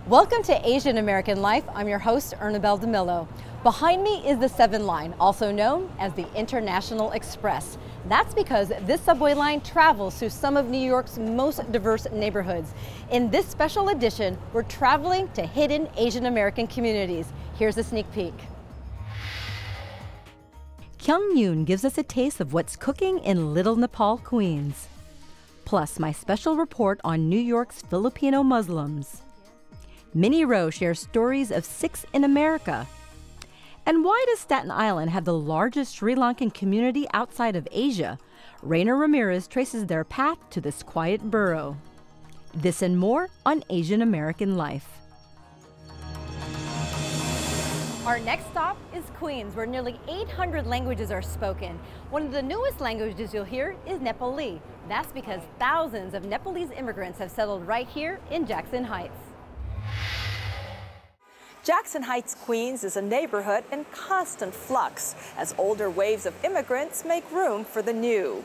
Welcome to Asian American Life. I'm your host, Ernabel Demillo. Behind me is the 7 line, also known as the International Express. That's because this subway line travels through some of New York's most diverse neighborhoods. In this special edition, we're traveling to hidden Asian American communities. Here's a sneak peek. Kyung Yoon gives us a taste of what's cooking in Little Nepal, Queens. Plus, my special report on New York's Filipino Muslims. Minnie Roh shares stories of Sikhs in America. And why does Staten Island have the largest Sri Lankan community outside of Asia? Rainer Ramirez traces their path to this quiet borough. This and more on Asian American Life. Our next stop is Queens, where nearly 800 languages are spoken. One of the newest languages you'll hear is Nepali. That's because thousands of Nepalese immigrants have settled right here in Jackson Heights. Jackson Heights, Queens is a neighborhood in constant flux as older waves of immigrants make room for the new.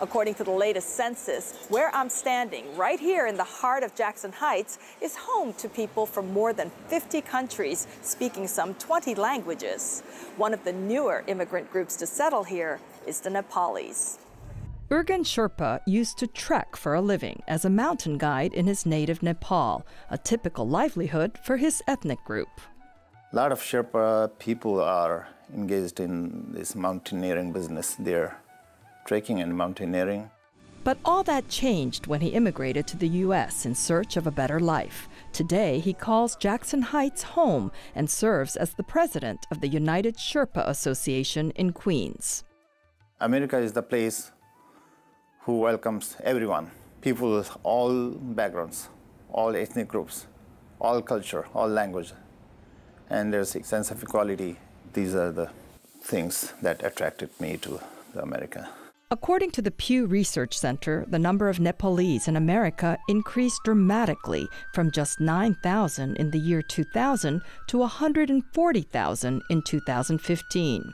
According to the latest census, where I'm standing, right here in the heart of Jackson Heights, is home to people from more than 50 countries, speaking some 20 languages. One of the newer immigrant groups to settle here is the Nepalis. Urgen Sherpa used to trek for a living as a mountain guide in his native Nepal, a typical livelihood for his ethnic group. A lot of Sherpa people are engaged in this mountaineering business. They're trekking and mountaineering. But all that changed when he immigrated to the U.S. in search of a better life. Today, he calls Jackson Heights home and serves as the president of the United Sherpa Association in Queens. America is the place who welcomes everyone, people with all backgrounds, all ethnic groups, all culture, all language. And there's a sense of equality. These are the things that attracted me to America. According to the Pew Research Center, the number of Nepalese in America increased dramatically from just 9,000 in the year 2000 to 140,000 in 2015.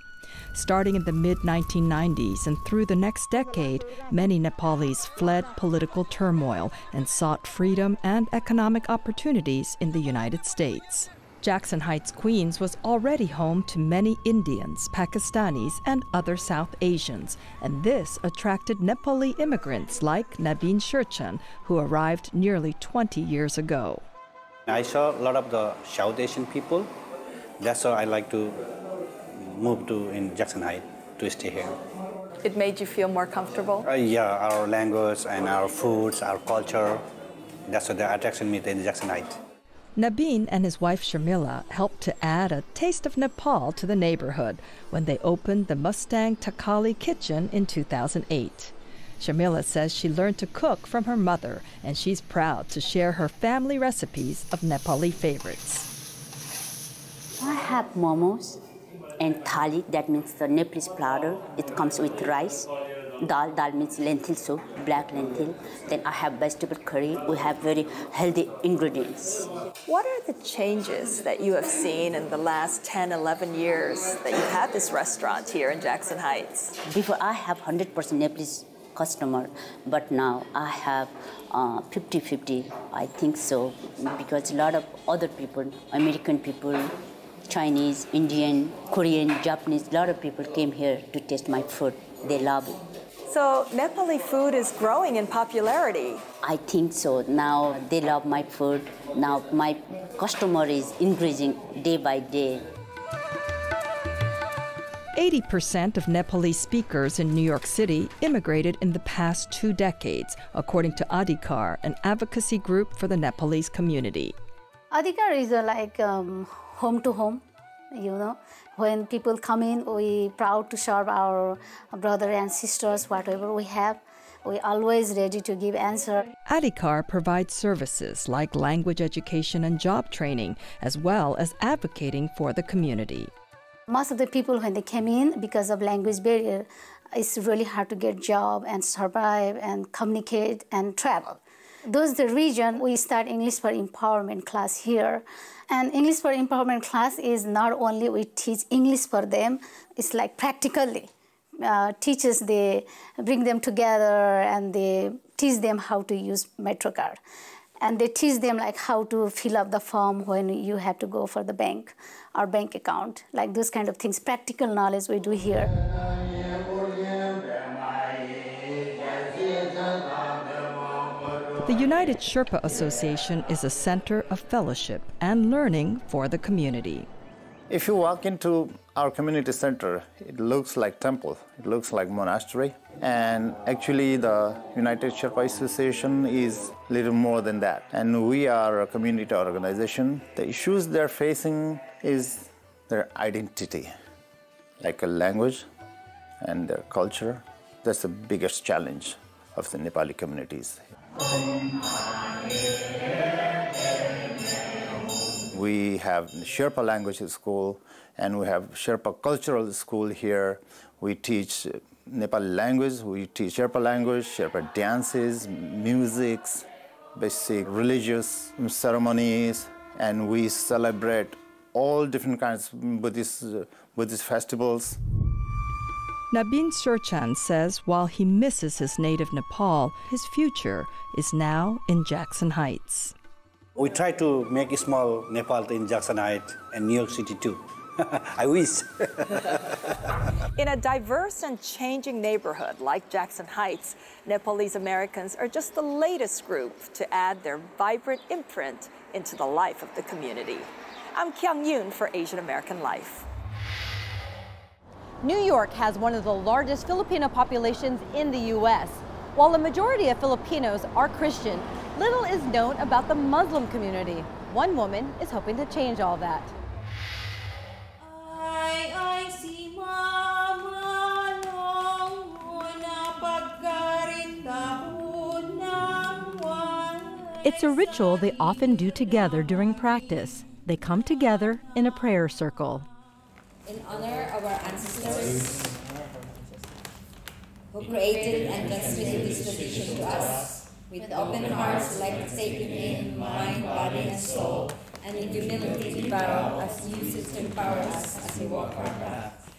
Starting in the mid-1990s and through the next decade, many Nepalis fled political turmoil and sought freedom and economic opportunities in the United States. Jackson Heights, Queens was already home to many Indians, Pakistanis, and other South Asians, and this attracted Nepali immigrants like Nabin Shirchan, who arrived nearly 20 years ago. I saw a lot of the South Asian people. That's why I like to move to in Jackson Heights to stay here. It made you feel more comfortable? Yeah, our language and our foods, our culture. That's what attracted me to Jackson Heights. Nabin and his wife Sharmila helped to add a taste of Nepal to the neighborhood when they opened the Mustang Takali Kitchen in 2008. Sharmila says she learned to cook from her mother, and she's proud to share her family recipes of Nepali favorites. I have momos and thali, that means the Nepalese platter. It comes with rice. Dal means lentil soup, black lentil. Then I have vegetable curry. We have very healthy ingredients. What are the changes that you have seen in the last 10, 11 years that you've had this restaurant here in Jackson Heights? Before I have 100% Nepalese customer, but now I have 50-50, I think so, because a lot of other people, American people, Chinese, Indian, Korean, Japanese, a lot of people came here to taste my food. They love it. So Nepali food is growing in popularity. I think so. Now they love my food. Now my customer is increasing day by day. 80% of Nepalese speakers in New York City immigrated in the past 2 decades, according to Adhikar, an advocacy group for the Nepalese community. Adhikar is like home to home, you know. When people come in, we proud to serve our brother and sisters, whatever we have. We always ready to give answer. Adhikar provides services like language education and job training, as well as advocating for the community. Most of the people, when they came in, because of language barrier, it's really hard to get job and survive and communicate and travel. Those are the reason we start English for Empowerment class here. And English for Empowerment class is not only we teach English for them, it's like practically. Teachers, they bring them together and they teach them how to use MetroCard. And they teach them like how to fill up the form when you have to go for the bank or bank account, like those kind of things. Practical knowledge we do here. The United Sherpa Association is a center of fellowship and learning for the community. If you walk into our community center, it looks like temple, it looks like monastery. And actually the United Sherpa Association is a little more than that. And we are a community organization. The issues they're facing is their identity, like a language and their culture. That's the biggest challenge of the Nepali communities. We have Sherpa language school, and we have Sherpa cultural school here. We teach Nepali language, we teach Sherpa language, Sherpa dances, musics, basic religious ceremonies, and we celebrate all different kinds of Buddhist festivals. Nabin Surchan says while he misses his native Nepal, his future is now in Jackson Heights. We try to make a small Nepal in Jackson Heights and New York City too. I wish. In a diverse and changing neighborhood like Jackson Heights, Nepalese Americans are just the latest group to add their vibrant imprint into the life of the community. I'm Kyung Yoon for Asian American Life. New York has one of the largest Filipino populations in the U.S. While the majority of Filipinos are Christian, little is known about the Muslim community. One woman is hoping to change all that. It's a ritual they often do together during practice. They come together in a prayer circle. In honor of our ancestors who created and transmitted this tradition to us, with open hearts like taking in mind, body, and soul, and in humility we bow as you sit to empower us as we walk our path.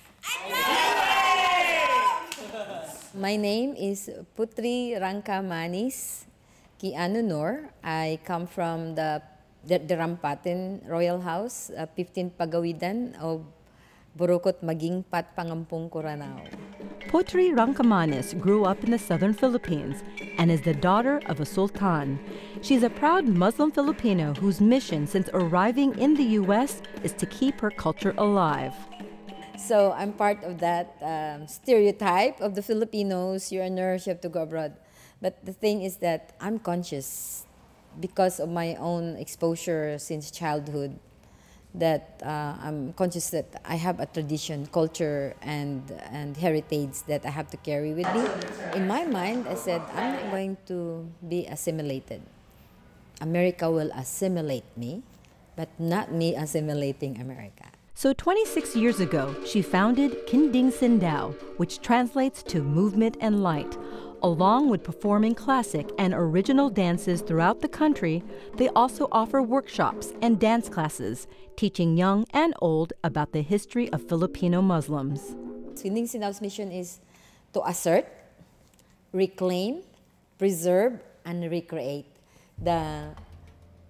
My name is Putri Rangka Manis Ki Anunor. I come from the Rampatin Royal House, 15 Pagawidan of Borokot Magingpat Pangampung Coranao. Putri Rangkamanis grew up in the southern Philippines and is the daughter of a sultan. She's a proud Muslim Filipino whose mission since arriving in the U.S. is to keep her culture alive. So I'm part of that stereotype of the Filipinos, you're a nurse, you have to go abroad. But the thing is that I'm conscious because of my own exposure since childhood, that I'm conscious that I have a tradition, culture, and heritage that I have to carry with me. In my mind, I said, I'm not going to be assimilated. America will assimilate me, but not me assimilating America. So 26 years ago, she founded Kinding Sindao, which translates to movement and light. Along with performing classic and original dances throughout the country, they also offer workshops and dance classes, teaching young and old about the history of Filipino Muslims. Kinding Sindao's mission is to assert, reclaim, preserve, and recreate the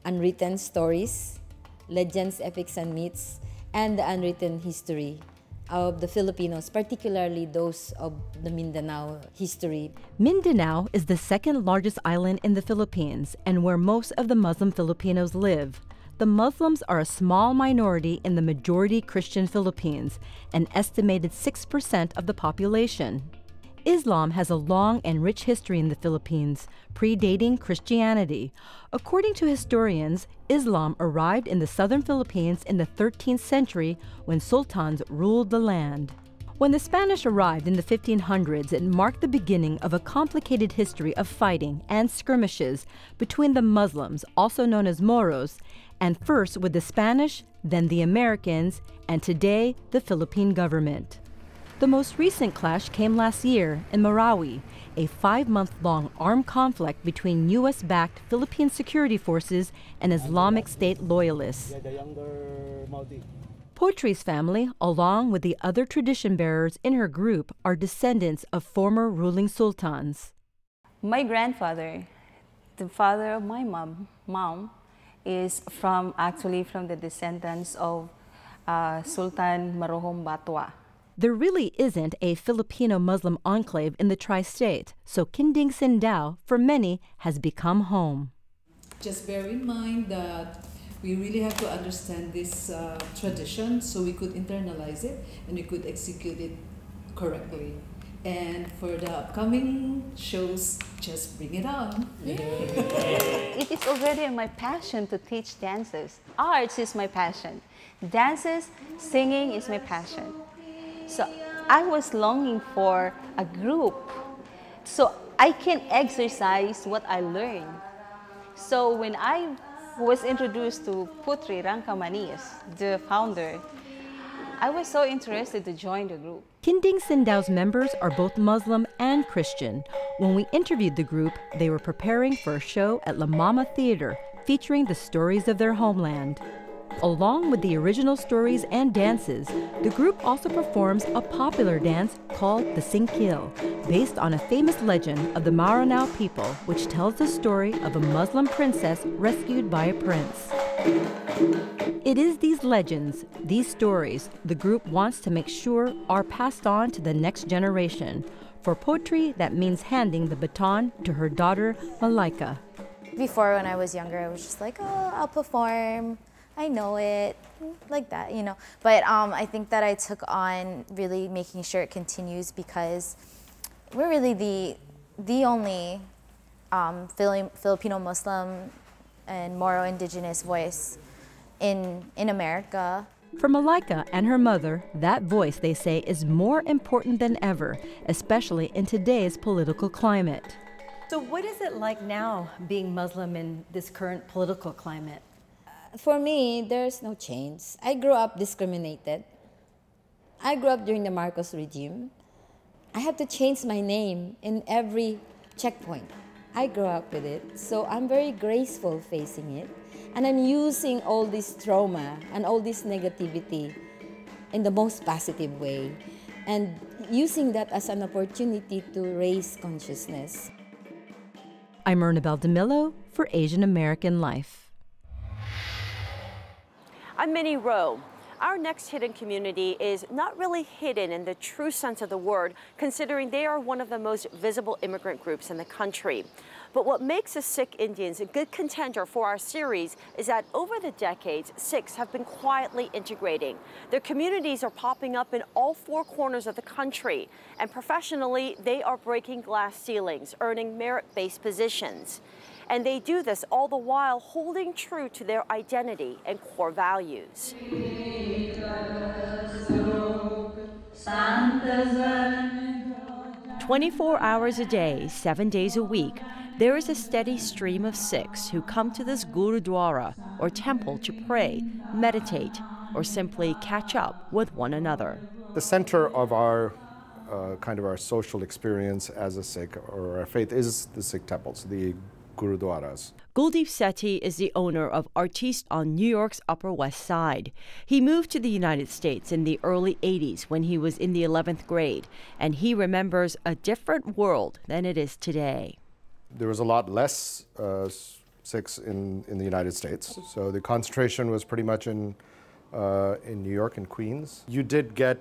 unwritten stories, legends, epics, and myths, and the unwritten history of the Filipinos, particularly those of the Mindanao history. Mindanao is the second largest island in the Philippines and where most of the Muslim Filipinos live. The Muslims are a small minority in the majority Christian Philippines, an estimated 6% of the population. Islam has a long and rich history in the Philippines, predating Christianity. According to historians, Islam arrived in the southern Philippines in the 13th century when sultans ruled the land. When the Spanish arrived in the 1500s, it marked the beginning of a complicated history of fighting and skirmishes between the Muslims, also known as Moros, and first with the Spanish, then the Americans, and today the Philippine government. The most recent clash came last year in Marawi, a 5-month-long armed conflict between U.S.-backed Philippine security forces and Islamic State loyalists. Putri's family, along with the other tradition bearers in her group, are descendants of former ruling sultans. My grandfather the father of my mom is actually from the descendants of Sultan Marohom Batwa. There really isn't a Filipino Muslim enclave in the tri-state, so Kinding Sindao, for many, has become home. Just bear in mind that we really have to understand this tradition so we could internalize it and we could execute it correctly. And for the upcoming shows, just bring it on. It is already my passion to teach dances. Arts is my passion. Dances, singing is my passion. So I was longing for a group so I can exercise what I learned. So when I was introduced to Putri Rangkamanis, the founder, I was so interested to join the group. Kinding Sindao's members are both Muslim and Christian. When we interviewed the group, they were preparing for a show at La Mama Theater featuring the stories of their homeland. Along with the original stories and dances, the group also performs a popular dance called the Singkil, based on a famous legend of the Maranao people, which tells the story of a Muslim princess rescued by a prince. It is these legends, these stories, the group wants to make sure are passed on to the next generation. For Potri, that means handing the baton to her daughter, Malaika. Before, when I was younger, I was just like, oh, I'll perform. I know it, like that, you know. But I think that I took on really making sure it continues because we're really the only Filipino Muslim and Moro indigenous voice in America. For Malaika and her mother, that voice, they say, is more important than ever, especially in today's political climate. So what is it like now being Muslim in this current political climate? For me, there's no change. I grew up discriminated. I grew up during the Marcos regime. I had to change my name in every checkpoint. I grew up with it, so I'm very graceful facing it. And I'm using all this trauma and all this negativity in the most positive way, and using that as an opportunity to raise consciousness. I'm Ernabel Demillo for Asian American Life. I'm Minnie Roh. Our next hidden community is not really hidden in the true sense of the word, considering they are one of the most visible immigrant groups in the country. But what makes the Sikh Indians a good contender for our series is that over the decades, Sikhs have been quietly integrating. Their communities are popping up in all four corners of the country, and professionally, they are breaking glass ceilings, earning merit-based positions. And they do this all the while holding true to their identity and core values. 24 hours a day, 7 days a week, there is a steady stream of Sikhs who come to this Gurudwara or temple to pray, meditate, or simply catch up with one another. The center of our kind of our social experience as a Sikh or our faith is the Sikh temples, the Gurudwaras. Guldeep Sethi is the owner of Artiste on New York's Upper West Side. He moved to the United States in the early 80s when he was in the 11th grade, and he remembers a different world than it is today. There was a lot less Sikhs in the United States, so the concentration was pretty much in New York and Queens. You did get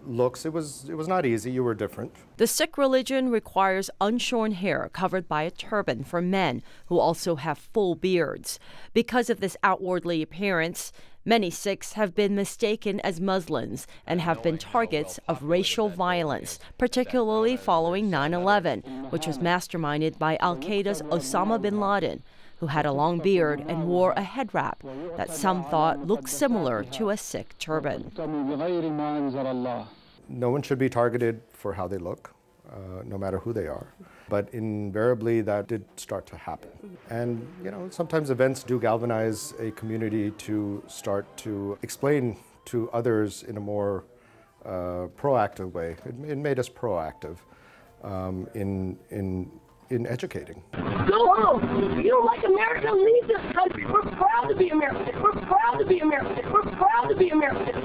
looks. It was not easy. You were different. The Sikh religion requires unshorn hair covered by a turban for men who also have full beards. Because of this outwardly appearance, many Sikhs have been mistaken as Muslims and have been targets of racial violence, particularly following 9/11, which was masterminded by Al-Qaeda's Osama bin Laden, who had a long beard and wore a head wrap that some thought looked similar to a Sikh turban. No one should be targeted for how they look, no matter who they are. But invariably, that did start to happen. And, you know, sometimes events do galvanize a community to start to explain to others in a more proactive way. It made us proactive in educating. Go home. You don't like America? Leave this country. We're proud to be American. We're proud to be American. We're proud to be American.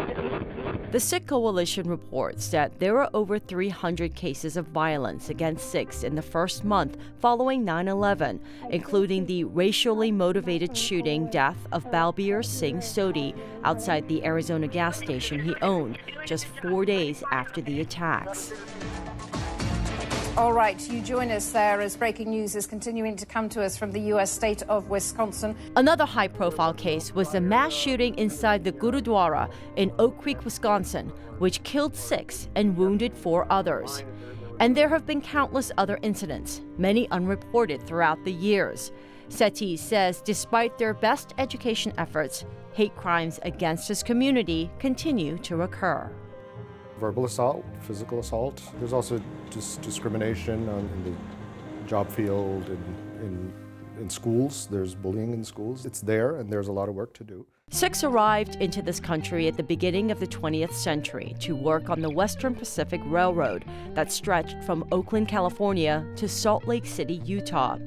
The Sikh Coalition reports that there are over 300 cases of violence against Sikhs in the first month following 9/11, including the racially motivated shooting death of Balbir Singh Sodhi outside the Arizona gas station he owned just 4 days after the attacks. All right, you join us there as breaking news is continuing to come to us from the U.S. state of Wisconsin. Another high-profile case was the mass shooting inside the Gurudwara in Oak Creek, Wisconsin, which killed 6 and wounded 4 others. And there have been countless other incidents, many unreported throughout the years. Sethi says despite their best education efforts, hate crimes against his community continue to occur. Verbal assault, physical assault. There's also just discrimination in the job field, in schools. There's bullying in schools. It's there, and there's a lot of work to do. Sikhs arrived into this country at the beginning of the 20th century to work on the Western Pacific Railroad that stretched from Oakland, California to Salt Lake City, Utah.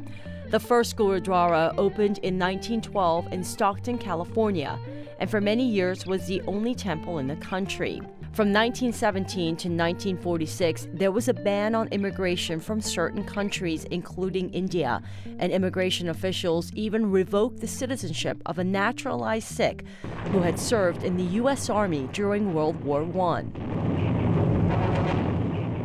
The first Gurudwara opened in 1912 in Stockton, California, and for many years was the only temple in the country. From 1917 to 1946, there was a ban on immigration from certain countries, including India, and immigration officials even revoked the citizenship of a naturalized Sikh who had served in the U.S. Army during World War I.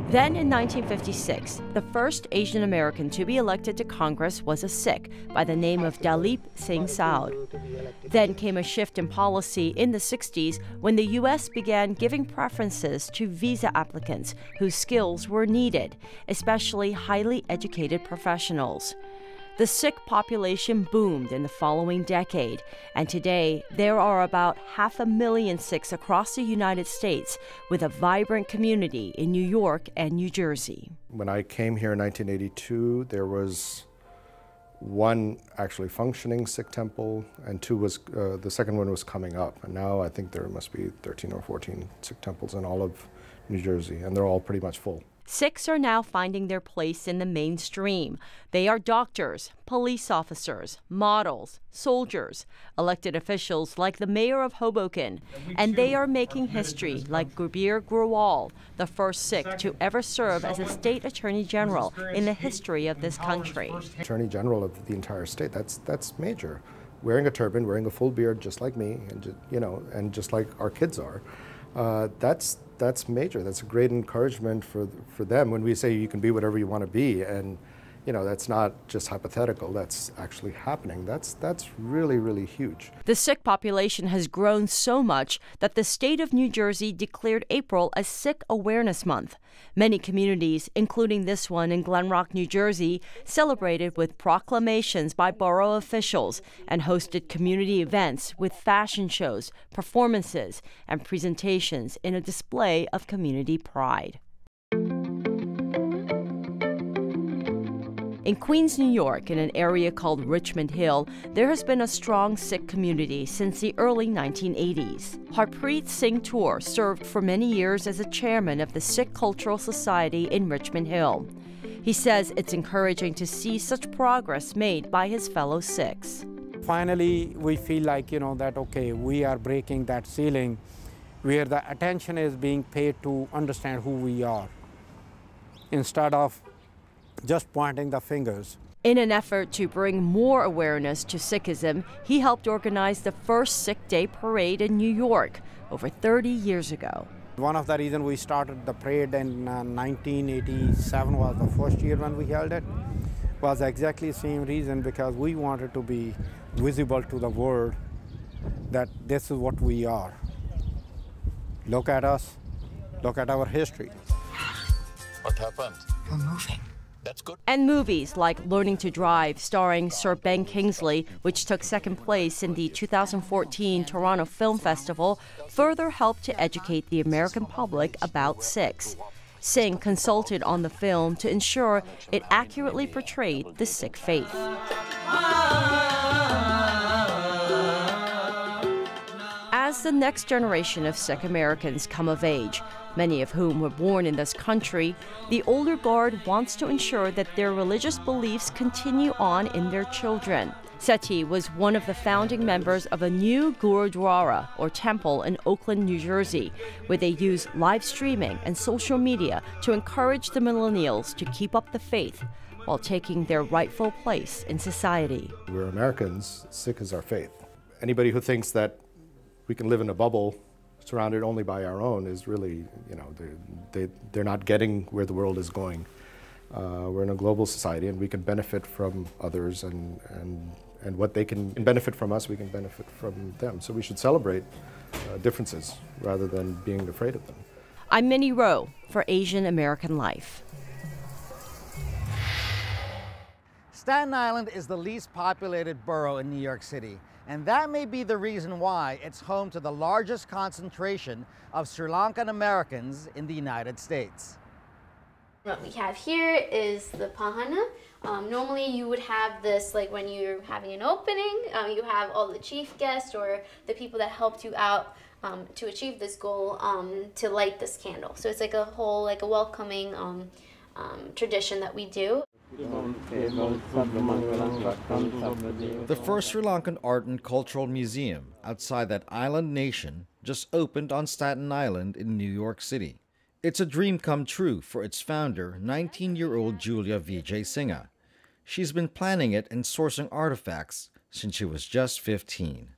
Then in 1956, the first Asian American to be elected to Congress was a Sikh by the name of Dalip Singh Saud. Then came a shift in policy in the 60s when the U.S. began giving preferences to visa applicants whose skills were needed, especially highly educated professionals. The Sikh population boomed in the following decade, and today there are about 500,000 Sikhs across the United States with a vibrant community in New York and New Jersey. When I came here in 1982, there was one actually functioning Sikh temple, and the second one was coming up. And now I think there must be 13 or 14 Sikh temples in all of New Jersey, and they're all pretty much full. Sikhs are now finding their place in the mainstream. They are doctors, police officers, models, soldiers, elected officials like the mayor of Hoboken, and they are making history like Gurbir Grewal, the first Sikh to ever serve as a state attorney general in the history of this country. Attorney general of the entire state, that's major. Wearing a turban, wearing a full beard just like me, and just like our kids are. That's major. That's a great encouragement for them when we say you can be whatever you want to be, and that's not just hypothetical. That's actually happening. That's really, really huge. The Sikh population has grown so much that the state of New Jersey declared April as Sikh Awareness Month. Many communities, including this one in Glen Rock, New Jersey, celebrated with proclamations by borough officials and hosted community events with fashion shows, performances, and presentations in a display of community pride. In Queens, New York, in an area called Richmond Hill, there has been a strong Sikh community since the early 1980s. Harpreet Singh Toor served for many years as a chairman of the Sikh Cultural Society in Richmond Hill. He says it's encouraging to see such progress made by his fellow Sikhs. Finally, we feel like, that, okay, we are breaking that ceiling where the attention is being paid to understand who we are instead of just pointing the fingers. In an effort to bring more awareness to Sikhism, he helped organize the first Sikh Day parade in New York over 30 years ago. One of the reasons we started the parade in 1987 was the first year when we held it, was exactly the same reason, because we wanted to be visible to the world that this is what we are. Look at us, look at our history. What happened? We're moving. That's good. And movies like Learning to Drive, starring Sir Ben Kingsley, which took second place in the 2014 Toronto Film Festival, further helped to educate the American public about Sikhs. Singh consulted on the film to ensure it accurately portrayed the Sikh faith. As the next generation of Sikh Americans come of age, many of whom were born in this country, the older guard wants to ensure that their religious beliefs continue on in their children. Seti was one of the founding members of a new Gurudwara, or temple, in Oakland, New Jersey, where they use live streaming and social media to encourage the millennials to keep up the faith while taking their rightful place in society. We're Americans. Sikh is our faith. Anybody who thinks that we can live in a bubble surrounded only by our own is really, they're not getting where the world is going. We're in a global society, and we can benefit from others, and what they can benefit from us, we can benefit from them. So we should celebrate differences rather than being afraid of them. I'm Minnie Roh for Asian American Life. Staten Island is the least populated borough in New York City, and that may be the reason why it's home to the largest concentration of Sri Lankan Americans in the United States. What we have here is the pahana. Normally you would have this like when you're having an opening, you have all the chief guests or the people that helped you out to achieve this goal to light this candle. So it's like a whole, like a welcoming tradition that we do. The first Sri Lankan art and cultural museum outside that island nation just opened on Staten Island in New York City. It's a dream come true for its founder, 19-year-old Julia Vijay Singha. She's been planning it and sourcing artifacts since she was just 15.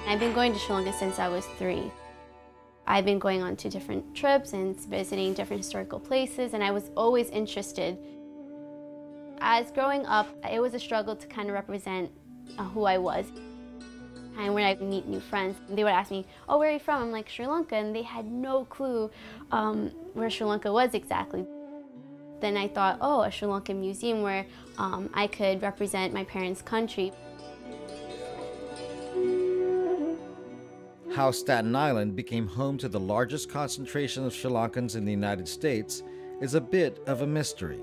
I've been going to Sri Lanka since I was 3. I've been going on to different trips and visiting different historical places, and I was always interested. As growing up, it was a struggle to kind of represent who I was. And when I meet new friends, they would ask me, oh, where are you from? I'm like, Sri Lanka, and they had no clue where Sri Lanka was exactly. Then I thought, oh, a Sri Lankan museum where I could represent my parents' country. How Staten Island became home to the largest concentration of Sri Lankans in the United States is a bit of a mystery.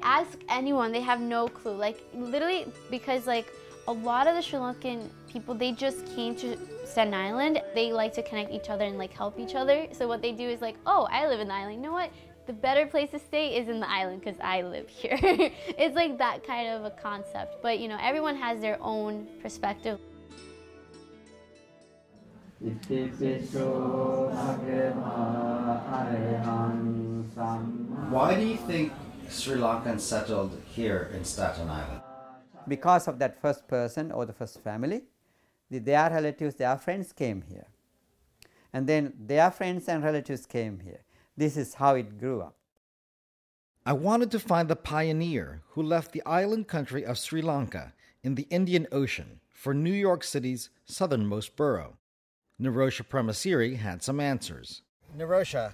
Ask anyone, they have no clue. Like, literally, because like a lot of the Sri Lankan people, they just came to Staten Island. They like to connect each other and like help each other. So what they do is like, oh, I live in the island. You know what? The better place to stay is in the island because I live here. It's like that kind of a concept. But everyone has their own perspective. Why do you think Sri Lankans settled here in Staten Island? Because of that first person or the first family, their relatives, their friends came here. And then their friends and relatives came here. This is how it grew up. I wanted to find the pioneer who left the island country of Sri Lanka in the Indian Ocean for New York City's southernmost borough. Nirosha Premasiri had some answers. Nirosha,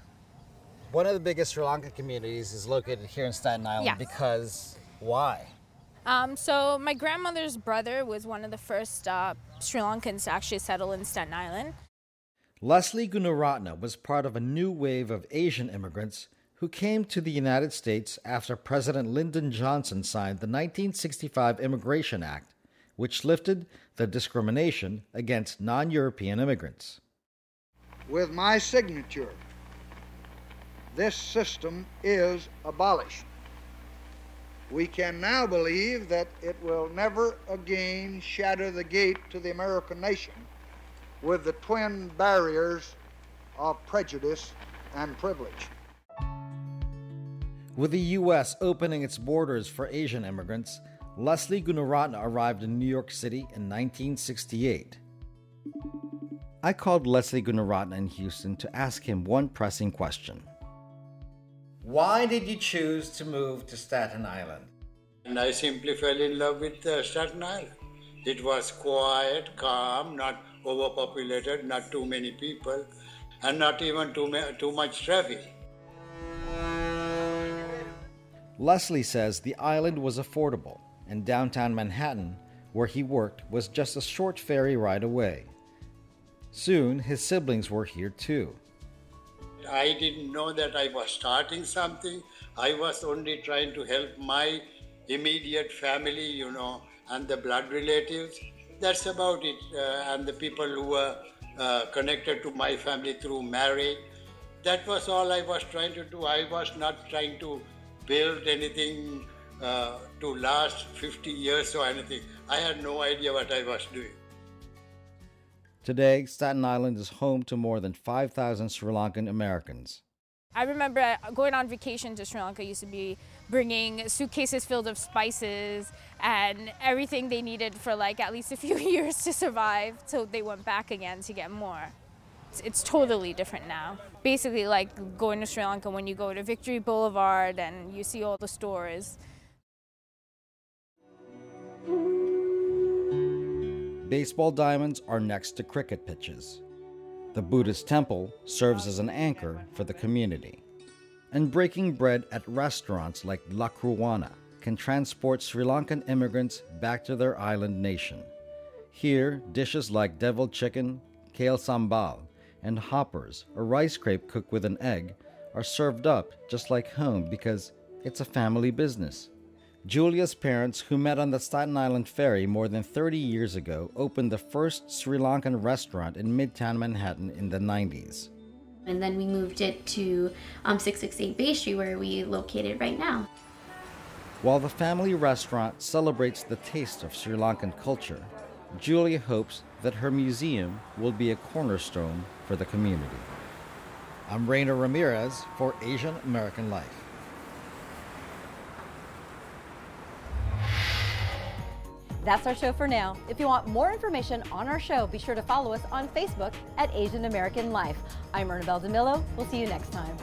one of the biggest Sri Lankan communities is located here in Staten Island. Yes. Because why? So my grandmother's brother was one of the first Sri Lankans to actually settle in Staten Island. Leslie Gunaratne was part of a new wave of Asian immigrants who came to the United States after President Lyndon Johnson signed the 1965 Immigration Act, which lifted the discrimination against non-European immigrants. With my signature, this system is abolished. We can now believe that it will never again shatter the gate to the American nation with the twin barriers of prejudice and privilege. With the U.S. opening its borders for Asian immigrants, Leslie Gunaratne arrived in New York City in 1968. I called Leslie Gunaratne in Houston to ask him one pressing question. Why did you choose to move to Staten Island? And I simply fell in love with Staten Island. It was quiet, calm, not overpopulated, not too many people, and not even too much traffic. Leslie says the island was affordable, and downtown Manhattan, where he worked, was just a short ferry ride away. Soon, his siblings were here too. I didn't know that I was starting something. I was only trying to help my immediate family, and the blood relatives. That's about it. And the people who were connected to my family through marriage. That was all I was trying to do. I was not trying to build anything to last 50 years or anything. I had no idea what I was doing. Today, Staten Island is home to more than 5,000 Sri Lankan Americans. I remember going on vacation to Sri Lanka used to be bringing suitcases filled with spices and everything they needed for like at least a few years to survive, so they went back again to get more. It's totally different now. Basically like going to Sri Lanka when you go to Victory Boulevard and you see all the stores. Baseball diamonds are next to cricket pitches. The Buddhist temple serves as an anchor for the community. And breaking bread at restaurants like La Cruana can transport Sri Lankan immigrants back to their island nation. Here, dishes like deviled chicken, kale sambal, and hoppers, a rice crepe cooked with an egg, are served up just like home because it's a family business. Julia's parents, who met on the Staten Island ferry more than 30 years ago, opened the first Sri Lankan restaurant in Midtown Manhattan in the 90s. And then we moved it to 668 Bay Street, where we located right now. While the family restaurant celebrates the taste of Sri Lankan culture, Julia hopes that her museum will be a cornerstone for the community. I'm Rainer Ramirez for Asian American Life. That's our show for now. If you want more information on our show, be sure to follow us on Facebook at Asian American Life. I'm Ernabel Demillo. We'll see you next time.